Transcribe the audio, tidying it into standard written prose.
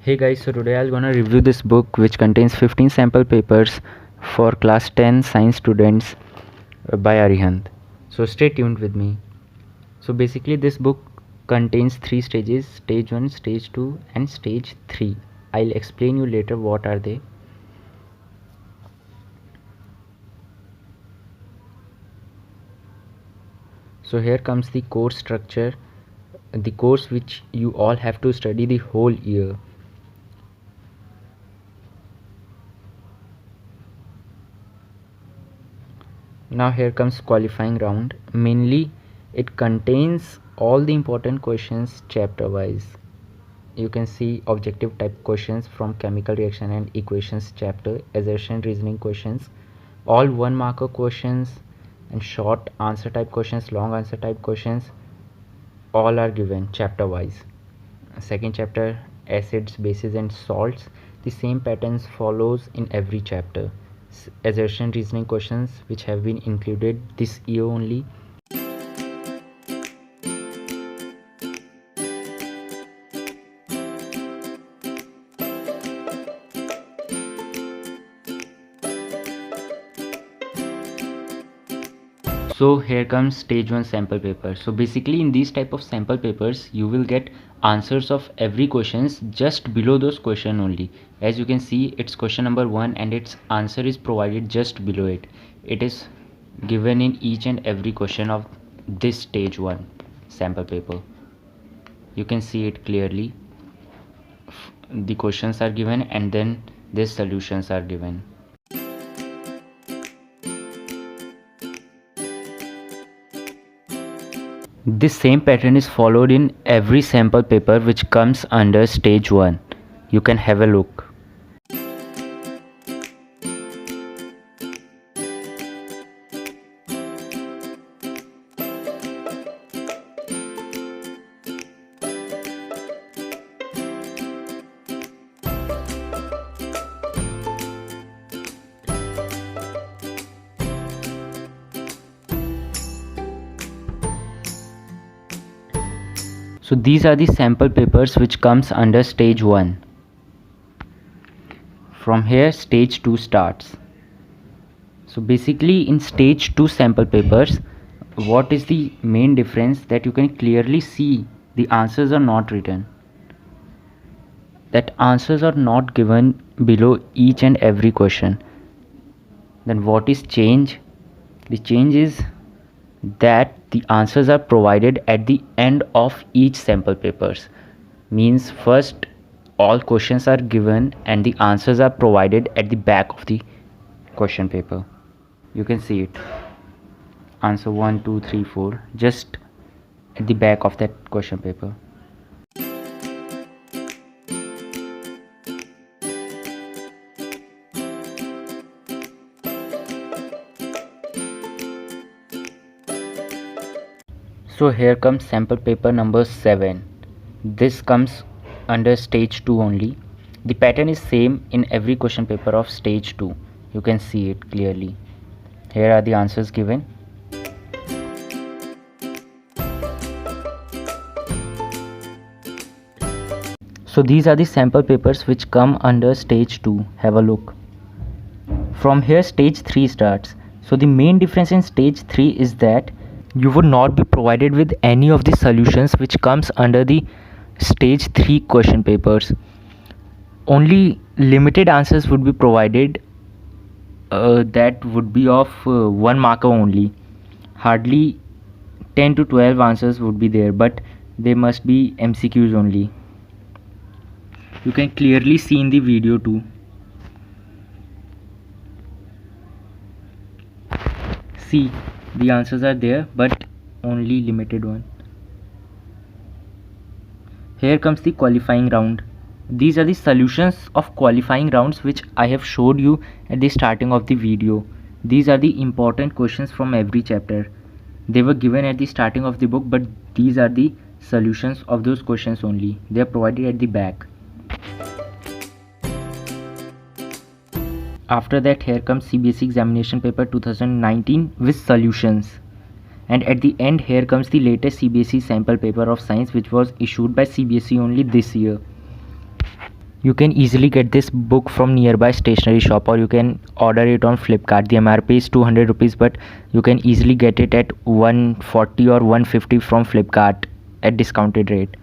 Hey guys, so today I'm gonna review this book which contains 15 sample papers for class 10 science students by Arihant. So stay tuned with me. So basically this book contains 3 stages: stage 1, stage 2 and stage 3. I'll explain you later what are they. So here comes the course structure, the course which you all have to study the whole year. Now here comes qualifying round. Mainly it contains all the important questions chapter wise. You can see objective type questions from chemical reaction and equations chapter, assertion reasoning questions, all 1 marker questions, and short answer type questions, long answer type questions, all are given chapter wise. Second chapter, acids, bases and salts, the same patterns follows in every chapter. Assertion reasoning questions which have been included this year only. So here comes stage 1 sample paper. So basically in these type of sample papers you will get answers of every questions just below those question only. As you can see, it's question number 1 and its answer is provided just below it. It is given in each and every question of this stage 1 sample paper. You can see it clearly. The questions are given and then the solutions are given. This same pattern is followed in every sample paper which comes under stage 1. You can have a look. So these are the sample papers which comes under stage 1. From here stage 2 starts. So basically in stage 2 sample papers, what is the main difference? That you can clearly see the answers are not written. That answers are not given below each and every question. Then what is change? The change is that the answers are provided at the end of each sample papers. Means first all questions are given and the answers are provided at the back of the question paper. You can see it. Answer 1, 2, 3, 4 just at the back of that question paper. So here comes sample paper number 7. This comes under stage 2 only. The pattern is same in every question paper of stage 2. You can see it clearly. Here are the answers given. So these are the sample papers which come under stage 2. Have a look. From here stage 3 starts. So the main difference in stage 3 is that you would not be provided with any of the solutions which comes under the stage 3 question papers. Only limited answers would be provided that would be of 1 marker only. Hardly 10 to 12 answers would be there, but they must be MCQs only. You can clearly see in the video too. See, the answers are there but only limited one. Here comes the qualifying round. These are the solutions of qualifying rounds which I have showed you at the starting of the video. These are the important questions from every chapter. They were given at the starting of the book, but these are the solutions of those questions only. They are provided at the back. After that, here comes CBSE examination paper 2019 with solutions. And at the end, here comes the latest CBSE sample paper of science which was issued by CBSE only this year. You can easily get this book from nearby stationery shop, or you can order it on Flipkart. The MRP is 200 rupees, but you can easily get it at 140 or 150 from Flipkart at discounted rate.